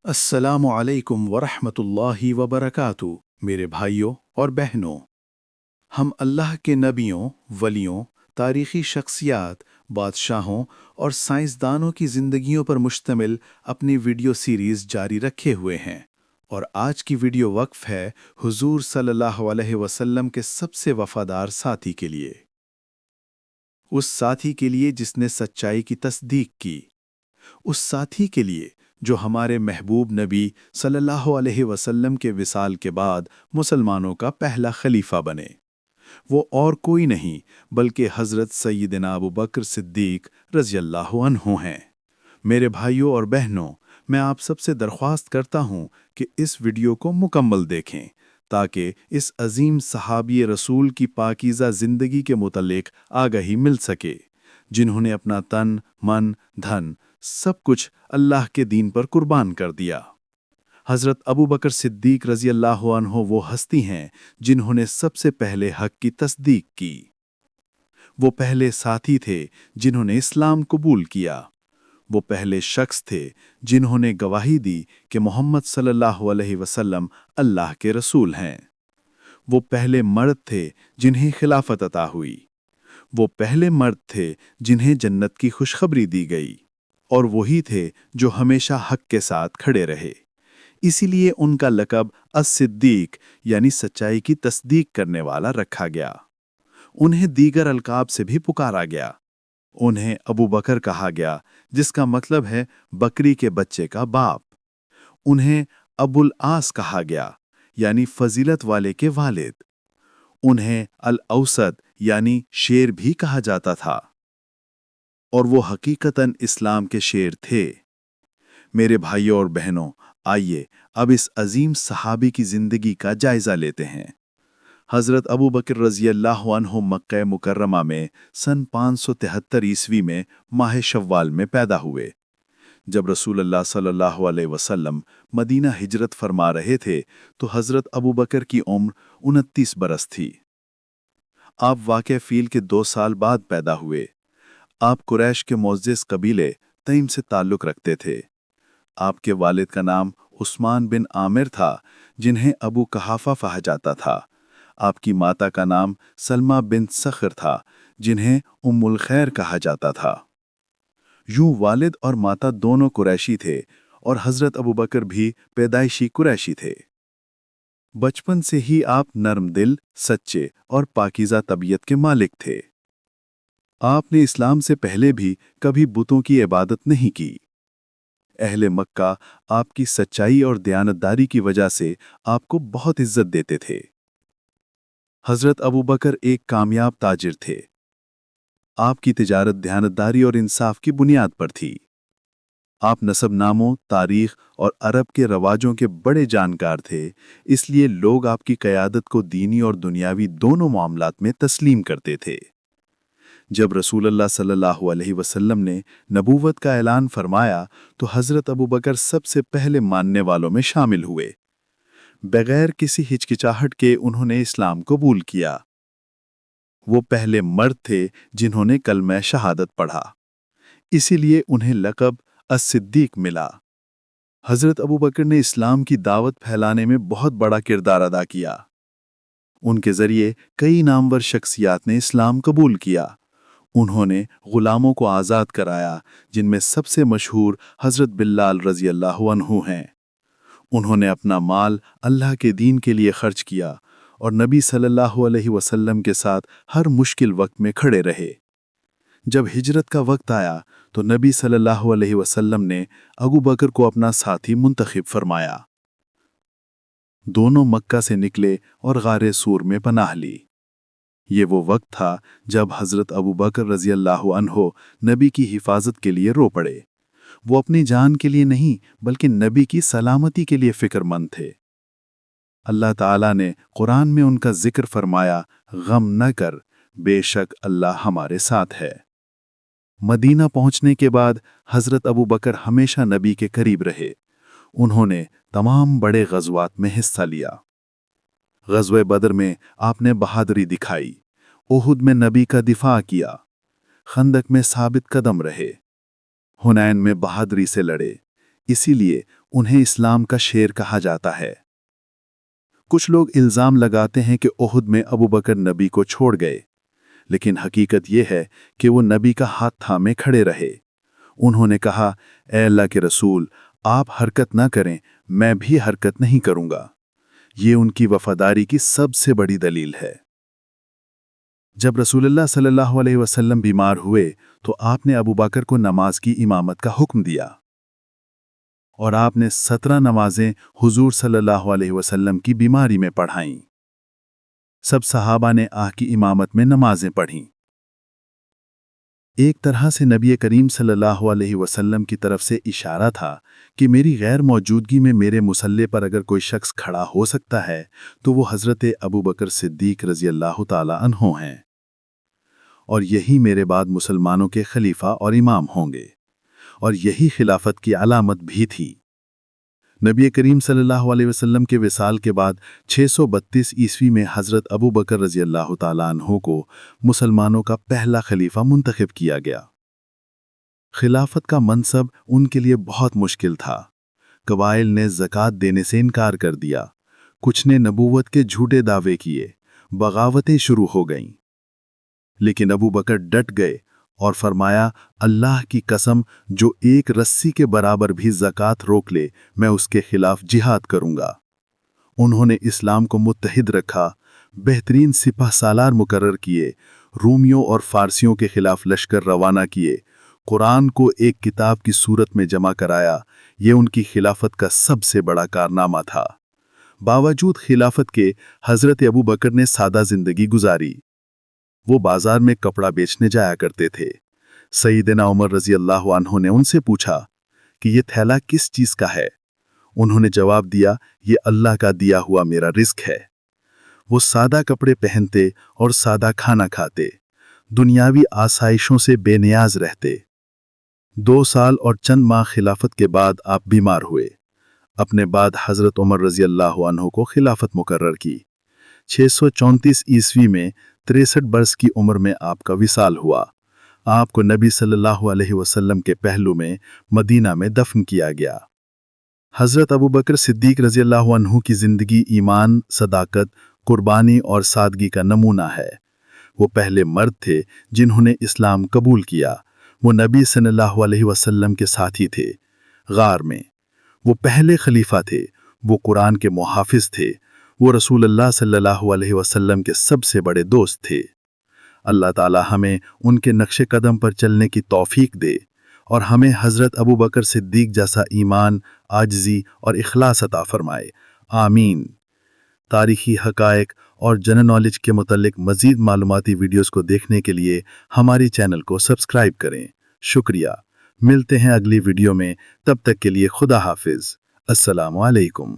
अस्सलामु अलैकुम वरहमतुल्लाहि वबरकातुहू। मेरे भाइयों और बहनों, हम अल्लाह के नबियों, वलियों, तारीख़ी शख्सियात, बादशाहों और साइंसदानों की ज़िंदगियों पर मुश्तमिल अपनी वीडियो सीरीज़ जारी रखे हुए हैं। और आज की वीडियो वक्फ है हुजूर सल्लल्लाहु अलैहि वसल्लम के सबसे वफ़ादार साथी के लिए। उस साथी के लिए जिसने सच्चाई की तस्दीक की। उस साथी के लिए जो हमारे महबूब नबी सल्लल्लाहु अलैहि वसल्लम के विसाल के बाद मुसलमानों का पहला खलीफा बने। वो और कोई नहीं बल्कि हज़रत सय्यदना अबू बकर सिद्दीक रज़ियल्लाहु अन्हु हैं। मेरे भाइयों और बहनों, मैं आप सबसे दरख्वास्त करता हूँ कि इस वीडियो को मुकम्मल देखें ताकि इस अजीम सहाबी रसूल की पाकीज़ा ज़िंदगी के मुतल्लिक़ आगाही मिल सके, जिन्होंने अपना तन, मन, धन सब कुछ अल्लाह के दीन पर कुर्बान कर दिया। हज़रत अबू बकर सिद्दीक रज़ियल्लाहु अन्हु वो हस्ती हैं जिन्होंने सबसे पहले हक़ की तस्दीक की। वो पहले साथी थे जिन्होंने इस्लाम कबूल किया। वो पहले शख्स थे जिन्होंने गवाही दी कि मोहम्मद सल्लल्लाहु अलैहि वसल्लम अल्लाह के रसूल हैं। वो पहले मर्द थे जिन्हें खिलाफत अता हुई। वो पहले मर्द थे जिन्हें जन्नत की खुशखबरी दी गई। और वही थे जो हमेशा हक के साथ खड़े रहे। इसीलिए उनका लक़ब अस-सिद्दीक यानी सच्चाई की तस्दीक करने वाला रखा गया। उन्हें दीगर अलकाब से भी पुकारा गया। उन्हें अबू बकर कहा गया, जिसका मतलब है बकरी के बच्चे का बाप। उन्हें अबुल आस कहा गया, यानी फजीलत वाले के वालिद। उन्हें अल-औसत यानी शेर भी कहा जाता था। और वो हकीकतन इस्लाम के शेर थे। मेरे भाइयों और बहनों, आइए अब इस अजीम सहाबी की ज़िंदगी का जायज़ा लेते हैं। हज़रत अबू बकर रज़ियल्लाहु अन्हु मक्का मुकर्रमा में सन 573 ईस्वी में माह शव्वाल में पैदा हुए। जब रसूलुल्लाह सल्लल्लाहु अलैहि वसल्लम मदीना हिजरत फरमा रहे थे तो हज़रत अबू बकर की उम्र 29 बरस थी। आप वाक़या फ़ील के 2 साल बाद पैदा हुए। आप कुरैश के मोअज़्ज़िज़ कबीले तईम से ताल्लुक़ रखते थे। आपके वालिद का नाम उस्मान बिन आमिर था, जिन्हें अबू कहाफ़ा कहा जाता था। आपकी माता का नाम सलमा बिन सख्र था, जिन्हें उम्मुल खैर कहा जाता था। यूं वालिद और माता दोनों कुरैशी थे और हज़रत अबू बकर भी पैदाइशी कुरैशी थे। बचपन से ही आप नर्म दिल, सच्चे और पाकीज़ा तबीयत के मालिक थे। आपने इस्लाम से पहले भी कभी बुतों की इबादत नहीं की। अहले मक्का आपकी सच्चाई और दयानतदारी की वजह से आपको बहुत इज्जत देते थे। हज़रत अबू बकर एक कामयाब ताजिर थे। आपकी तिजारत दयानतदारी और इंसाफ की बुनियाद पर थी। आप नसबनामों, तारीख और अरब के रवाजों के बड़े जानकार थे, इसलिए लोग आपकी क़यादत को दीनी और दुनियावी दोनों मामलात में तस्लीम करते थे। जब रसूलुल्लाह सल्लल्लाहु अलैहि वसल्लम ने नबूवत का ऐलान फरमाया तो हज़रत अबू बकर सबसे पहले मानने वालों में शामिल हुए। बगैर किसी हिचकिचाहट के उन्होंने इस्लाम कबूल किया। वो पहले मर्द थे जिन्होंने कलमा शहादत पढ़ा, इसीलिए उन्हें लक़ब अस-सिद्दीक मिला। हज़रत अबू बकर ने इस्लाम की दावत फैलाने में बहुत बड़ा किरदार अदा किया। उनके ज़रिए कई नामवर शख्सियात ने इस्लाम कबूल किया। उन्होंने ग़ुलामों को आज़ाद कराया, जिनमें सबसे मशहूर हज़रत बिलाल रज़ियल्लाहु अन्हु हैं। उन्होंने अपना माल अल्लाह के दीन के लिए खर्च किया और नबी सल्लल्लाहु अलैहि वसल्लम के साथ हर मुश्किल वक्त में खड़े रहे। जब हिजरत का वक्त आया तो नबी सल्लल्लाहु अलैहि वसल्लम ने अबू बकर को अपना साथी मुंतखब फरमाया। दोनों मक्का से निकले और गारे सूर में पनाह ली। ये वो वक्त था जब हज़रत अबू बकर रज़ियल्लाहु अन्हु नबी की हिफाजत के लिए रो पड़े। वो अपनी जान के लिए नहीं बल्कि नबी की सलामती के लिए फ़िक्रमंद थे। अल्लाह ताला ने कुरान में उनका जिक्र फरमाया, गम न कर, बेशक अल्लाह हमारे साथ है। मदीना पहुंचने के बाद हज़रत अबू बकर हमेशा नबी के करीब रहे। उन्होंने तमाम बड़े ग़ज़वात में हिस्सा लिया। ग़ज़वे बदर में आपने बहादुरी दिखाई, उहुद में नबी का दिफा किया, खंदक में साबित कदम रहे, हुनैन में बहादुरी से लड़े। इसीलिए उन्हें इस्लाम का शेर कहा जाता है। कुछ लोग इल्ज़ाम लगाते हैं कि ओहद में अबू बकर नबी को छोड़ गए, लेकिन हकीकत यह है कि वो नबी का हाथ थामे खड़े रहे। उन्होंने कहा, ए अल्लाह के रसूल, आप हरकत ना करें, मैं भी हरकत नहीं करूंगा। ये उनकी वफादारी की सबसे बड़ी दलील है। जब रसूलुल्लाह सल्लल्लाहु अलैहि वसल्लम बीमार हुए तो आपने अबू बकर को नमाज की इमामत का हुक्म दिया और आपने 17 नमाजें हुजूर सल्लल्लाहु अलैहि वसल्लम की बीमारी में पढ़ाईं। सब सहाबा ने की इमामत में नमाजें पढ़ीं। एक तरह से नबी करीम सल्लल्लाहु अलैहि वसल्लम की तरफ से इशारा था कि मेरी गैर मौजूदगी में मेरे मुसल्ले पर अगर कोई शख्स खड़ा हो सकता है तो वो हज़रत अबू बकर सिद्दीक रज़ी अल्लाह ताला अन्हो हैं, और यही मेरे बाद मुसलमानों के खलीफा और इमाम होंगे, और यही खिलाफत की अलामत भी थी। नबी करीम सल्लल्लाहु अलैहि वसल्लम के विसाल के बाद 632 ईस्वी में हज़रत अबू बकर रज़ी अल्लाह ताला अन्हो को मुसलमानों का पहला खलीफा मुंतखब किया गया। खिलाफत का मनसब उनके लिए बहुत मुश्किल था। कबाइल ने ज़कात देने से इनकार कर दिया, कुछ ने नबूवत के झूठे दावे किए, बगावतें शुरू हो गईं। लेकिन अबू बकर डट गए और फरमाया, अल्लाह की कसम, जो एक रस्सी के बराबर भी ज़कात रोक ले, मैं उसके खिलाफ जिहाद करूंगा। उन्होंने इस्लाम को मुत्तहिद रखा, बेहतरीन सिपह सालार मुकर्रर किए, रूमियों और फारसियों के खिलाफ लश्कर रवाना किए, कुरान को एक किताब की सूरत में जमा कराया। ये उनकी खिलाफत का सबसे बड़ा कारनामा था। बावजूद खिलाफत के हज़रत अबू बकर ने सादा जिंदगी गुजारी। वो बाजार में कपड़ा बेचने जाया करते थे। सईदना उमर रज़ी अल्लाह अन्हो ने उनसे पूछा कि ये थैला किस चीज़ का है? उन्होंने जवाब दिया, ये अल्लाह का दिया हुआ मेरा रिस्क है। वो सादा कपड़े पहनते और सादा खाना खाते, दुनियावी आसाइशों से बेनियाज रहते। 2 साल और चंद माह खिलाफत के बाद आप बीमार हुए। अपने बाद हज़रत उमर रज़ी अल्लाह अन्हो को खिलाफत मुकर्रर की। 634 ईस्वी में 63 बरस की उम्र में आपका विसाल हुआ। आपको नबी सल्लल्लाहु अलैहि वसल्लम के पहलू में मदीना में दफन किया गया। हज़रत अबू बकर सिद्दीक रज़ी अल्लाह अन्हु की ज़िंदगी ईमान, सदाकत, कुर्बानी और सादगी का नमूना है। वो पहले मर्द थे जिन्होंने इस्लाम कबूल किया। वो नबी सल्लल्लाहु अलैहि वसल्लम के साथी थे गार में। वो पहले खलीफा थे। वो कुरान के मुहाफिज थे। वो रसूलुल्लाह सल्लल्लाहु अलैहि वसल्लम के सबसे बड़े दोस्त थे। अल्लाह ताला हमें उनके नक्शे कदम पर चलने की तौफीक दे और हमें हज़रत अबू बकर सिद्दीक जैसा ईमान, आजिज़ी और इखलास अता फरमाए। आमीन। तारीख़ी हक़ाइक़ और जनरल नॉलेज के मुतल्लिक़ मज़ीद मालूमाती वीडियोज़ को देखने के लिए हमारी चैनल को सब्सक्राइब करें। शुक्रिया। मिलते हैं अगली वीडियो में, तब तक के लिए खुदा हाफिज़। अस्सलामु अलैकुम।